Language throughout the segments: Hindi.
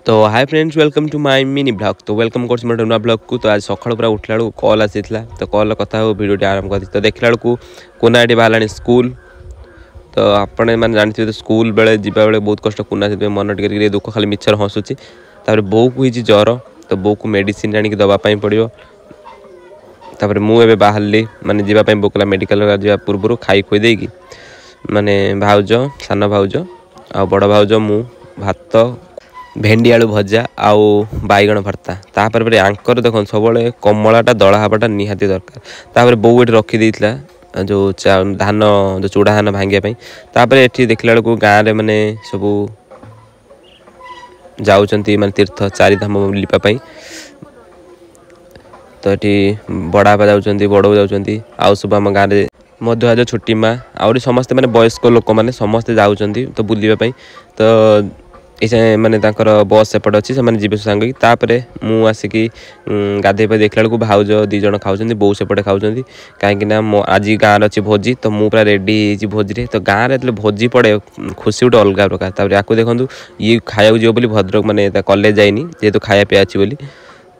तो hi friends welcome to my mini blog. तो वेलकम कर नुआ ब्लॉग को। तो आज सकाल पूरा उठला बेलू कल आसी तो कल कथा हो भिडियो आरंभ कर तो देखला बेलू कुना ये बाहर स्कूल। तो आपने मैंने जानते स्कूल बेले जावा बेले बहुत कष्ट कुना से मन टे दुख खाली मिछर हसुची। बो को होती ज्वर तो बो को मेडिसिन आनिक दवाई पड़ो। तापर मुझे बाहरली माने जीवाई बो कला मेडिकल जा पूर्व खाई खुई देगी माने भाउज सान भाउज आ बड़ भाउज मु भात भेंडी आलू भजा आउ बैगण भर्ता। तापर आंकर देख सब कमलाटा दला हवाटा निहाती दरकार। तापर बो ये रखी जो धान जो चूड़ा धान भांगापी। तापर ये देखला बेलू गाँव में माने सब जाऊँच माने तीर्थ चारि धाम लिपाई। तो ये बड़ा बापा जाऊँच बड़ जाऊँच आउ सब आम गाँव में मध्य छुट्टी माँ आउरी समस्ते माने वयस्क लोक मैंने समस्ते जाऊँच तो बुलवाई। तो ये माने बस सेपट अच्छी से जीवे सांग की मु आसिकी गाधे पे देखला बेलू भाउज दी जन खाऊँ बो सेपटे खाऊँ कहीं आज गाँव अच्छी भोजी। तो मुझे पूरा रेडी भोजी तो गाँव में जो भोजी पड़े खुशी गोटे अलग प्रकार। तापर या देखूँ ये खाया जीव बोली भद्रक माने कॉलेज जाइनी जेहेतु खाया पीया अच्छी बोली।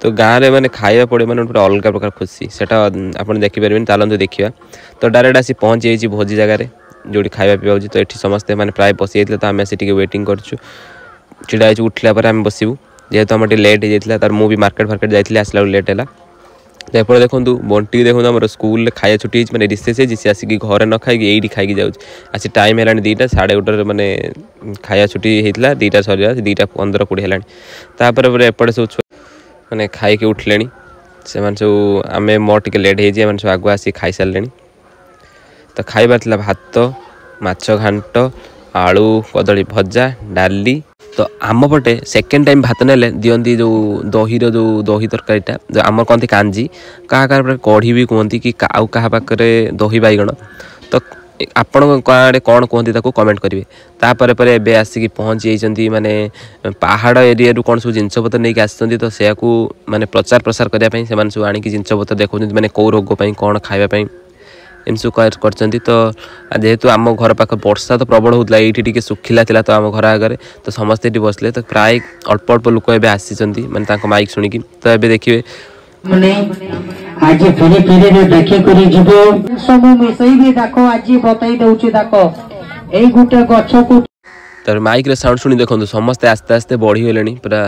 तो गाँव में मैंने खाया पड़े मैंने पूरा अलग प्रकार खुशी सेटा आप देखिपारे चलते देखा। तो डायरेक्ट आसी पहुँची जाइए भोजी जगार जो खाया पीवा हो। तो ये समस्ते मैंने प्राय बसी जाते तो आम आसी वेटिंग करूँ चिड़ा उठला आम बसबू जेहेतु आम लेट हो जाता। मुझे मार्केट फार्केट जाइए आसला लेट है। तो एपटे देखूँ बंटी देखूँ आम स्कूल खाया छुट्टी मैंने रिसेस सी आसिक घर न खाई ये खाई जाऊँ आसी टाइम है 2टा 2:30 मैंने खाया छुट्टी होता 2टा सर 2:15-20 है। तापर एपटे सब मैंने खाई उठले से सब आम मोर टे लेट हो सब आगु आसी खाई सारे। तो खाइबार भात माछ घांट आलू कदली भजा डाली। तो आम पटे सेकेंड टाइम भात ने दिखती जो दहीर जो दही तरकारीटा जो आम कहते कांजी क्या कढ़ी भी कहती कि आउ क्या पाखे दही बैगण। तो आपण आड़े कौन कहते कमेंट करेंगे। तापर पर एबे आसिक पहुँची जाइए माने पहाड़ एरिया कौन सब जिनपतर नहीं आसती। तो से माने प्रचार प्रसार करने से सब आनिक जिनपतर देखा मैंने कौ रोग कौन खावाई एम सब कर। तो जेहेतु आम घर पाख वर्षा तो प्रबल होता ये सुखिला तो आम घर आगे तो समस्ते ये बसले। तो प्राय अल्प अल्प लोक ए आसी मैंने माइक शुणिकी। तो ये देखिए आज फेरी फेरी रे देखि करी जीवो सब मिसई भी देखो आज बताई दउची देखो एई गुटे गछ को। तर माइक रे साउंड शुणी देखो समस्ते आस्ते आस्ते बढ़ी गले पूरा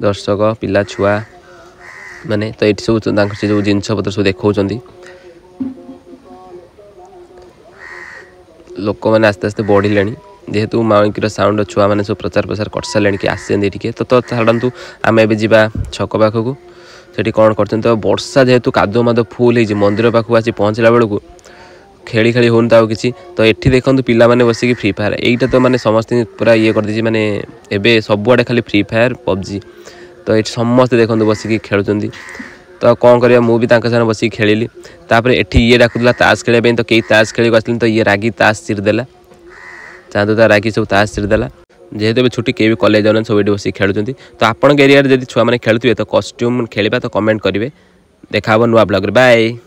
दर्शक पिला छुआ माने। तो ये सब जो जिनपतर सब देखा लोक मैंने आस्ते आस्ते बढ़िले जेहेतु माइक साउंड छुआ मैंने सब प्रचार प्रसार कर सारे कि आसे टे। तो छाड़ू आम ए जा छक पाखक से कौन कर। तो वर्षा जेहेतु कादो मादो फुल हो मंदिर पाखक आसी पहुँचला बेलू खेली खेली होन कि। तो ये देखो पिला माने बसिक फ्री फायर यहीटा तो मैंने समस्त पूरा ये कर माने एबे सबुआड़े खाली फ्री फायर पबजी। तो ये समस्ते देखो बसिक खेलुं। तो कौन करिया मुझे भी बसिक खेली। तापर एठी ये डाकुला ताश खेलने तो कई ताश खेल आसली। तो ये रागी ताश चिरदेला चाहते तो रागी सब ताश चिरदेला जेहेतु छुट्टी कई भी कॉलेज जाऊँ सब ये बसिक खेलुं। तो आपण एरिया जब छुआ मैंने खेलुए तो कॉस्ट्यूम खेलवा तो कमेंट करेंगे। देखा नुआ ब्लॉग बाय।